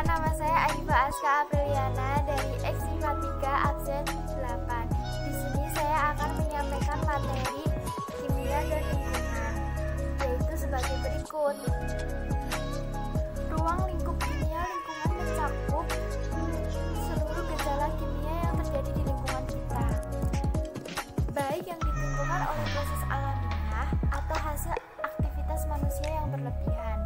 Perkenalkan, nama saya Aifa Aska Apriliana dari X53 absen 8. Di sini saya akan menyampaikan materi kimia dan lingkungan, yaitu sebagai berikut. Ruang lingkup kimia lingkungan mencakup seluruh gejala kimia yang terjadi di lingkungan kita, baik yang ditimbulkan oleh proses alamiah atau hasil aktivitas manusia yang berlebihan.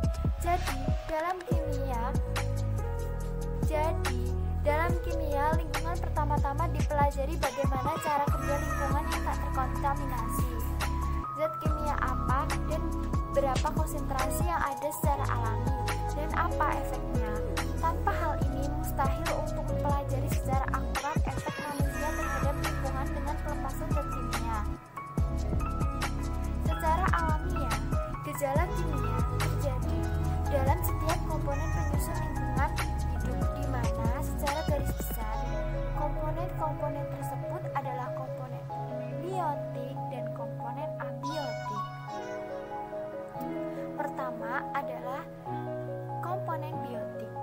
Jadi, dalam kimia lingkungan pertama-tama dipelajari bagaimana cara kerja lingkungan yang tak terkontaminasi. Zat kimia apa dan berapa konsentrasi yang ada secara alami dan apa efeknya. Tanpa hal ini mustahil untuk mempelajari secara akurat efek manusia terhadap lingkungan dengan pelepasan zat kimia. Secara alamiah, gejala kimia terjadi dalam setiap komponen penyusun lingkungan hidup, di mana secara garis besar komponen-komponen tersebut adalah komponen biotik dan komponen abiotik. Pertama adalah komponen biotik.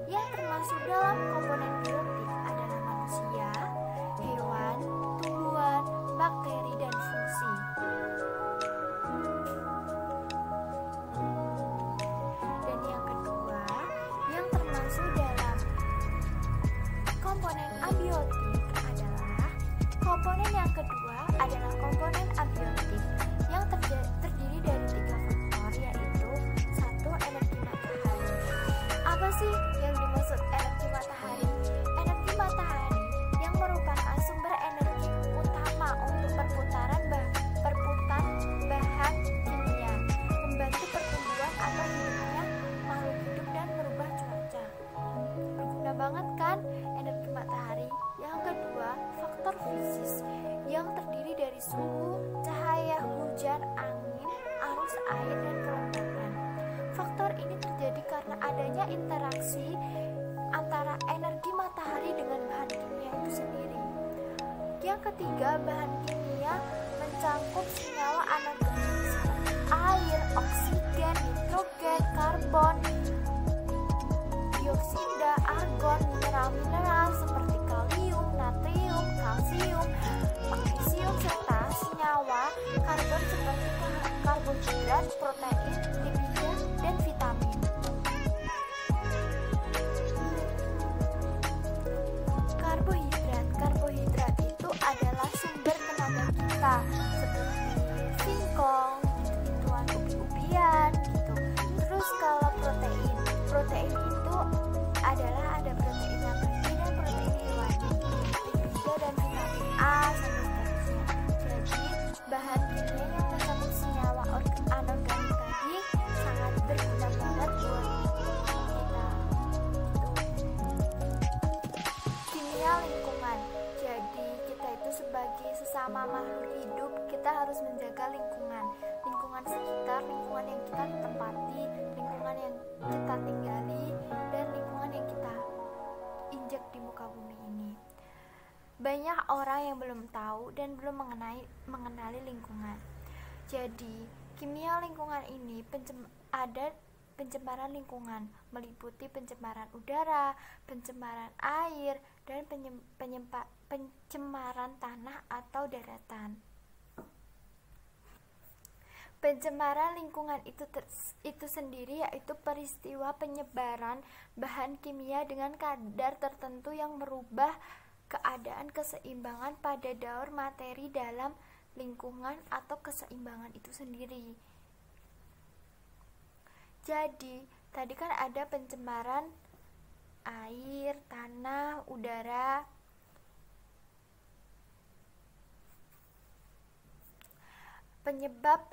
Yang termasuk dalam komponen biotik adalah manusia, hewan, tumbuhan, bakteri, dan fungsi. Dan yang kedua, yang termasuk dalam komponen abiotik adalah komponen abiotik yang terdiri dari 3 faktor, yaitu 1. Energi matahari. Apa sih yang dimaksud energi matahari? Energi matahari yang merupakan sumber energi utama untuk perputaran bahan kimia, membantu pertumbuhan atau hidupnya makhluk hidup dan merubah cuaca. Berguna banget kan energi matahari? Yang kedua, faktor fisis yang terdiri dari suhu, cahaya, hujan, angin, arus air, dan kelembapan. Faktor ini terjadi karena adanya interaksi antara energi matahari dengan bahan kimia itu sendiri. Yang ketiga, bahan kimia mencakup senyawa anorganik seperti air, oksigen, nitrogen, karbon, dioksida, argon, mineral-mineral seperti kalium, natrium, kalsium, magnesium, serta senyawa karbon seperti karbohidrat, protein, lipida, dan vitamin. Karbohidrat itu adalah sumber tenaga kita, seperti singkong, gitu-gituan, ubi-ubian, gitu. Terus kalau protein itu adalah ada protein nabati dan protein hewani, lipida dan vitamin A sampai seterusnya. Jadi bahan kimia yang mencakup senyawa anorganik tadi sangat berguna banget buat kita. Kimia lingkungan. Jadi kita itu sebagai sesama makhluk hidup, kita harus menjaga lingkungan sekitar, lingkungan yang kita tempati, lingkungan yang kita tinggali, dan lingkungan yang kita injak di muka bumi ini. Banyak orang yang belum tahu dan belum mengenali lingkungan. Jadi kimia lingkungan ini ada pencemaran lingkungan, meliputi pencemaran udara, pencemaran air, dan pencemaran tanah atau daratan. Pencemaran lingkungan itu sendiri yaitu peristiwa penyebaran bahan kimia dengan kadar tertentu yang merubah keadaan keseimbangan pada daur materi dalam lingkungan atau keseimbangan itu sendiri. Jadi, tadi kan ada pencemaran air, tanah, udara. Penyebab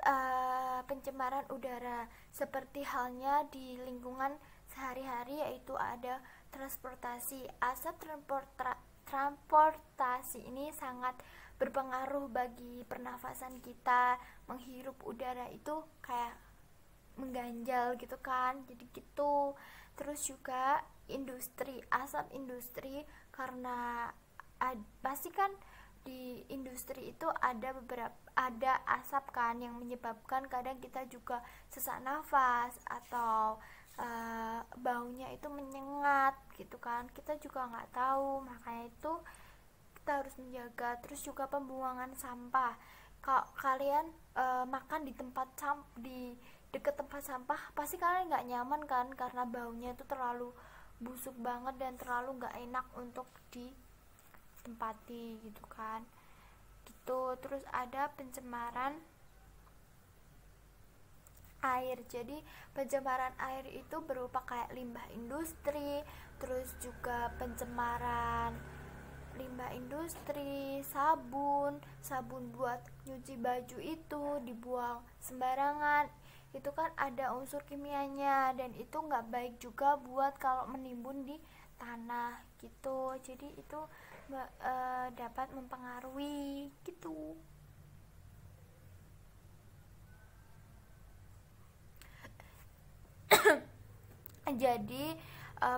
pencemaran udara seperti halnya di lingkungan sehari-hari yaitu ada transportasi. Asap transportasi ini sangat berpengaruh bagi pernafasan kita. Menghirup udara itu kayak mengganjal gitu kan, jadi gitu. Terus juga asap industri, karena pasti kan di industri itu ada asap kan yang menyebabkan kadang kita juga sesak nafas atau baunya itu menyengat gitu kan, kita juga nggak tahu, makanya itu kita harus menjaga. Terus juga pembuangan sampah. Kalau kalian makan di di dekat tempat sampah, pasti kalian nggak nyaman kan, karena baunya itu terlalu busuk banget dan terlalu nggak enak untuk ditempati gitu kan gitu. Terus ada pencemaran air. Jadi pencemaran air itu berupa kayak limbah industri, terus juga pencemaran limbah industri, sabun buat nyuci baju itu dibuang sembarangan. Itu kan ada unsur kimianya dan itu nggak baik juga buat kalau menimbun di tanah gitu. Jadi itu dapat mempengaruhi gitu. Jadi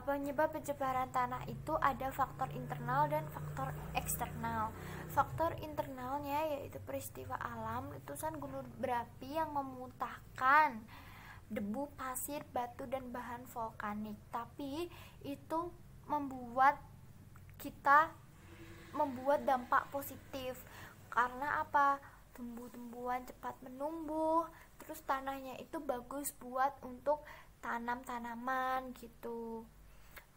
penyebab pencemaran tanah itu ada faktor internal dan faktor eksternal. Faktor internalnya yaitu peristiwa alam, letusan gunung berapi yang memuntahkan debu, pasir, batu, dan bahan vulkanik. Tapi itu membuat dampak positif. Karena apa? Tumbuh-tumbuhan cepat menumbuh, terus tanahnya itu bagus buat untuk tanam tanaman gitu.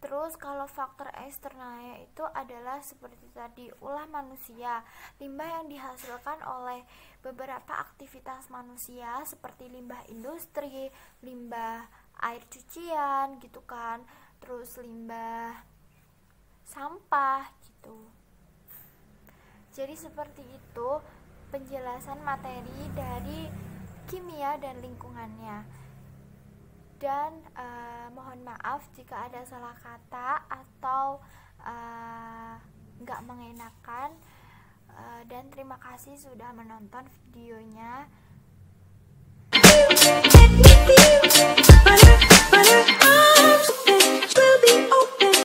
Terus kalau faktor eksternalnya itu adalah seperti tadi, ulah manusia. Limbah yang dihasilkan oleh beberapa aktivitas manusia seperti limbah industri, limbah air cucian gitu kan, terus limbah sampah gitu. Jadi seperti itu penjelasan materi dari kimia dan lingkungannya. Dan mohon maaf jika ada salah kata atau nggak mengenakan, dan terima kasih sudah menonton videonya.